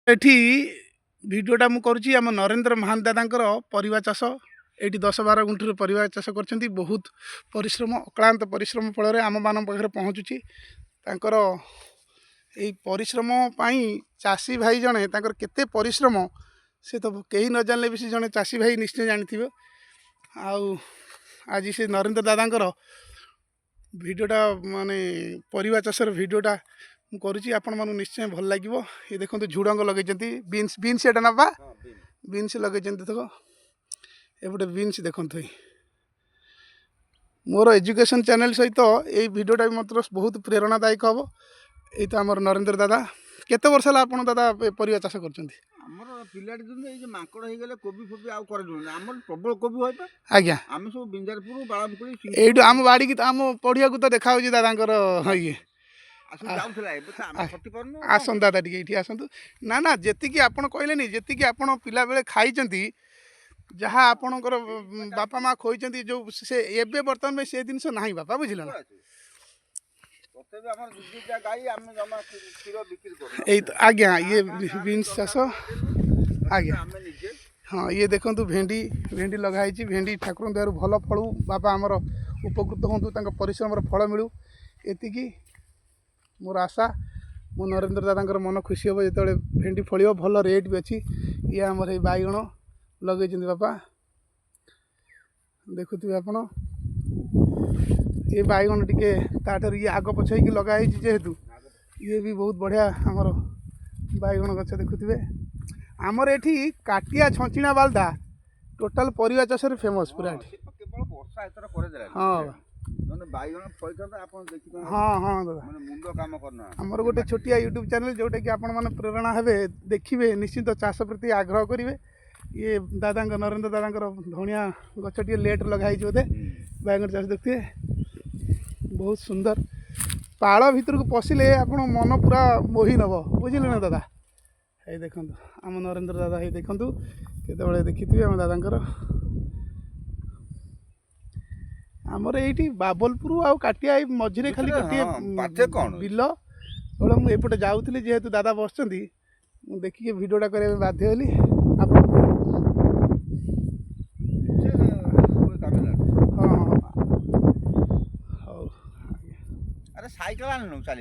एठी भिडियोटा मु करुच्ची आम नरेंद्र महान दादांकर परिवा चाष ये 10-12 गुंठर परिवा चाष कर बहुत परिश्रम अक्लांत परिश्रम फल आम मान पाखे पहुँचुची यही परिश्रम चाषी भाई जड़े केते परिश्रम से तो कहीं न जानले भी जड़े चाषी भाई निश्चय जानी आज से नरेंद्र दादांकर भिडियोटा माने परिवा चाषर भिडियोटा करुच्ची आपण मानू निश्चय भल लगे। ये देखो झुड़ंग लगे बीन्स बीन्स एटा ना बा बीन्स लगे देख एपटे बीन्स देखते मोर एजुकेशन चैनल सहित ये भिडियोटा भी मतलब बहुत प्रेरणादायक हम। ये तो आमर नरेंद्र दादा केते वर्ष है आपन दादा परिवा चाष कर पिलाटी दिन ये माकड़ हो गले कोबी फोबी आउ कर आमर प्रबल कोबी होय पा आज्ञा आम सब बिंजारपुर बाळामुकुली एइटु आम बाड़ी की आम पढ़िया को तो देखा हो दादांकर ये आसन दादा टी आसतु ना ना जी आपड़ कहले जी आपड़ पिला बेले खाई जहाँ आपणकर बापा माँ खोई जो से एबे बर्तमान में से जिनस ना बापा बुझल ना आज्ञा ये बीन्स चाष आज्ञा हाँ ये देखो भेंडी भेंडी लगाई भेंडी ठाकुर दयार भल फलू बापा आमर उपकृत हूँ परिश्रम फल मिलू एति मोर आशा मो नरेंद्र दादा मन खुशी हम जो भेंडी फल भल रेट भी अच्छी ये आमर ये बैगण लगे बापा देखुवे आपण ये बैगण टिके ताठर ये आग पछाई लगाई जेहेतु ये भी बहुत बढ़िया आमर बैगण गछ देखुवे आमर एठी काटिया छंचिणा बालदा टोटाल परिवा चाष फेमस पूरा हाँ हाँ हाँ दादा आमर गोटे छोटिया यूट्यूब चैनल जोटा कि आपण मैंने प्रेरणा हे देखिए निश्चित चाष प्रति आग्रह करेंगे। ये दादा नरेंद्र दादा धनिया गछ टे लेट लगाई बोधे बैगन चाष देखते बहुत सुंदर पाड़ भीतर को पशिले आप मन पूरा मोही नब बुझे ना दादा ये देखो आम नरेंद्र दादा ये देखु केत देखी आम दादा आमर ये बाबलपुर आउ काटिया मझे खाली गोटे बिल मुझे एपटे जाऊँगी जेहेतु दादा बस देखिए भिडियोटा करने बाध्य हली आप अरे साइकिल आन चल